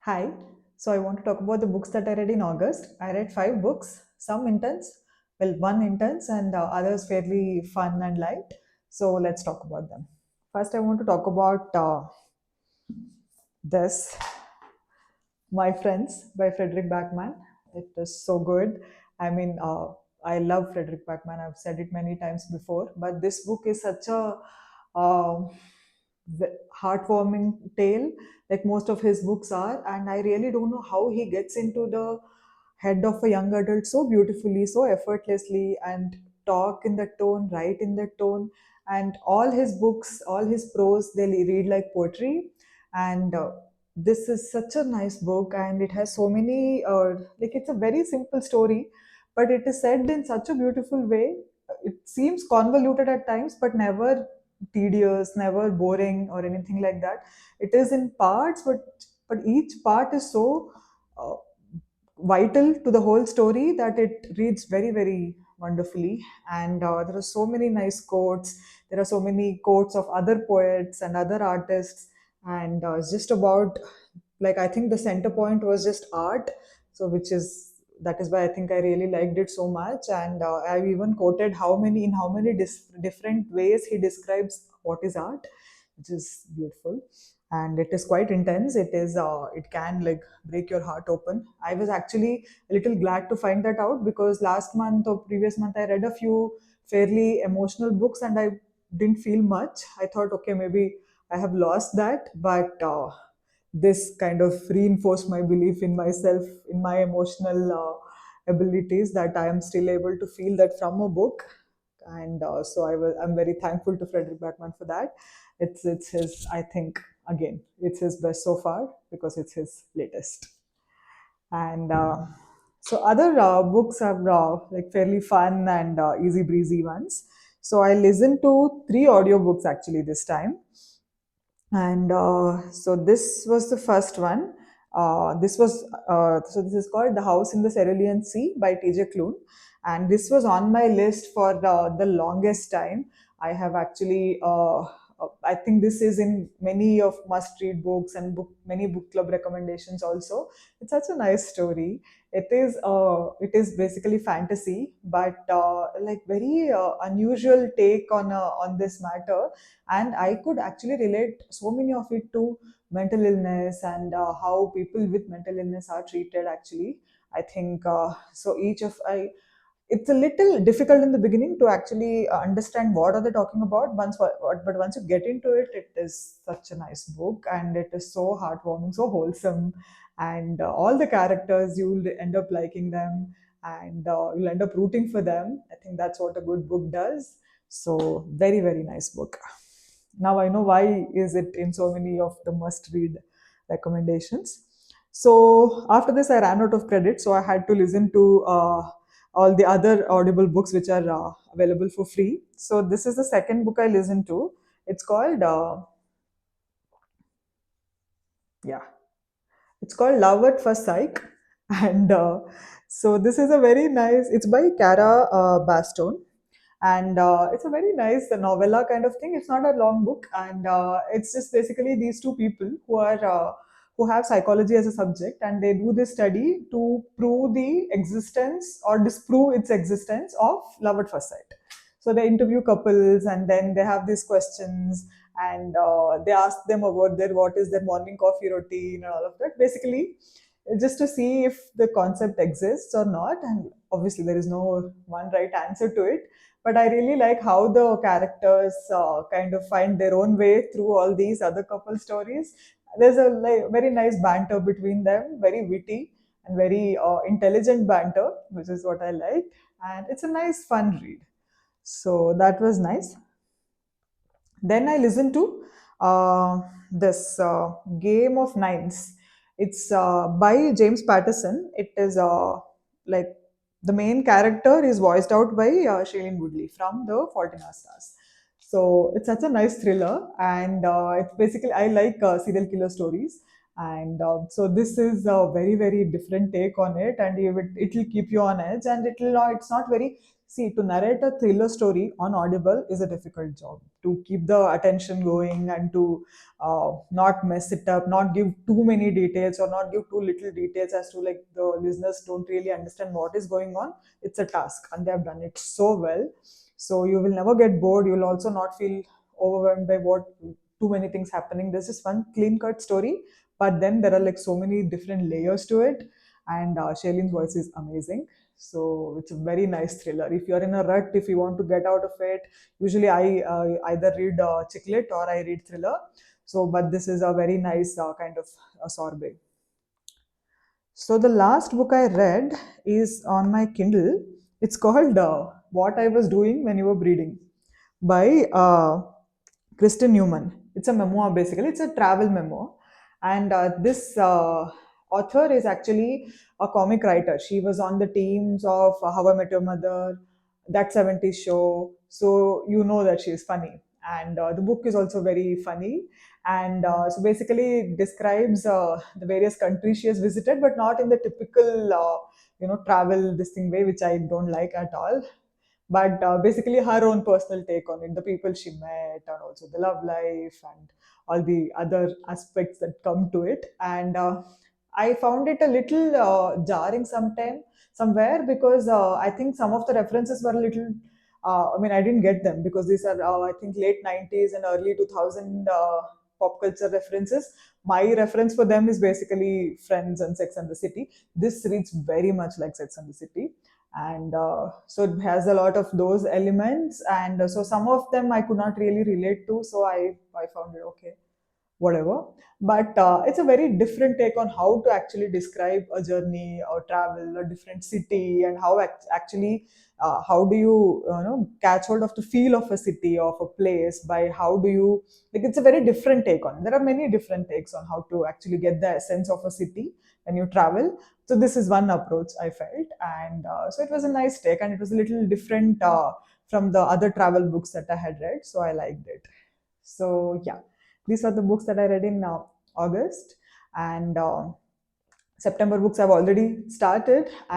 Hi. So I want to talk about the books that I read in August. I read five books, some intense, well, one intense, and others fairly fun and light. So let's talk about them. First, I want to talk about this, My Friends by Fredrik Backman. It is so good. I mean, I love Fredrik Backman. I've said it many times before, but this book is such a uh, heartwarming tale, like most of his books are. And I really don't know how he gets into the head of a young adult so beautifully, so effortlessly, and talk in that tone, write in that tone. And all his books, all his prose, they read like poetry. And this is such a nice book, and it has so many, like, it's a very simple story, but it is said in such a beautiful way. It seems convoluted at times, but never tedious, never boring or anything like that. It is in parts, but each part is so uh, vital to the whole story that it reads very, very wonderfully. And there are so many nice quotes. There are so many quotes of other poets and other artists, and it's just about, like, I think the center point was just art. So which is, that is why I think I really liked it so much. And I've even quoted how many different ways he describes what is art, which is beautiful. And it is quite intense. It is, it can, like, break your heart open. I was actually a little glad to find that out, because last month or previous month I read a few fairly emotional books and I didn't feel much. I thought, okay, maybe I have lost that. But this kind of reinforced my belief in myself, in my emotional abilities, that I am still able to feel that from a book. And I'm very thankful to Frederick Backman for that. It's his, I think, again, it's his best so far, because it's his latest. And so other books are like fairly fun and easy breezy ones. So I listened to three audiobooks actually this time. And so this was the first one. This is called The House in the Cerulean Sea by TJ Klune. And this was on my list for the longest time. I have actually, I think this is in many of must read books and many book club recommendations also. It's such a nice story. It is basically fantasy, but like very unusual take on this matter. And I could actually relate so many of it to mental illness, and how people with mental illness are treated actually. I think so each of I It's a little difficult in the beginning to actually understand what are they talking about. But once you get into it, it is such a nice book, and it is so heartwarming, so wholesome. And all the characters, you'll end up liking them, and you'll end up rooting for them. I think that's what a good book does. So very, very nice book. Now I know why is it in so many of the must read recommendations. So after this I ran out of credit, so I had to listen to all the other audible books which are available for free. So this is the second book I listened to. It's called yeah, it's called Love at First Psych. And so this is a very nice, it's by Cara Bastone. And it's a very nice novella kind of thing. It's not a long book, and it's just basically these two people who have psychology as a subject, and they do this study to prove the existence or disprove its existence of love at first sight. So they interview couples, and then they have these questions, and they ask them about their what is their morning coffee routine and all of that. Basically, just to see if the concept exists or not. And obviously, there is no one right answer to it, but I really like how the characters kind of find their own way through all these other couple stories. There's a very nice banter between them, very witty and very intelligent banter, which is what I like. And it's a nice fun read. So that was nice. Then I listened to this Game of Nines. It's by James Patterson. It is like the main character is voiced out by Shailene Woodley from the Fault in Our Stars. So it's such a nice thriller, and it's basically, I like serial killer stories. And so this is a very, very different take on it, and it will keep you on edge, and it's not very See, to narrate a thriller story on Audible is a difficult job. To keep the attention going and to not mess it up, not give too many details or not give too little details as to like the listeners don't really understand what is going on. It's a task, and they have done it so well. So you will never get bored. You will also not feel overwhelmed by what too many things happening. There's just one clean cut story, but then there are like so many different layers to it, and Shailen's voice is amazing. So it's a very nice thriller. If you're in a rut, if you want to get out of it, usually I either read chick lit or I read thriller. So, but this is a very nice kind of sorbet. So the last book I read is on my Kindle. It's called "What I Was Doing When You Were Breeding" by Kristin Newman. It's a memoir basically. It's a travel memoir, and this author is actually a comic writer. She was on the teams of How I Met Your Mother, That 70s Show, so you know that she is funny. And the book is also very funny, and so basically it describes the various countries she has visited, but not in the typical travel this thing way, which I don't like at all, but basically her own personal take on it, the people she met, and also the love life and all the other aspects that come to it. And I found it a little jarring somewhere, because I think some of the references were a little. I mean, I didn't get them because these are, I think, late 90s and early 2000 pop culture references. My reference for them is basically Friends and Sex and the City. This reads very much like Sex and the City, and so it has a lot of those elements, and so some of them I could not really relate to, so I found it okay, whatever. But it's a very different take on how to actually describe a journey or travel a different city, and how actually how do you, you know, catch hold of the feel of a city, of a place, by how do you, like, it's a very different take on it. There are many different takes on how to actually get the essence of a city when you travel. So this is one approach I felt, and so it was a nice take, and it was a little different from the other travel books that I had read, so I liked it. So yeah, these are the books that I read in August, and September books I've already started.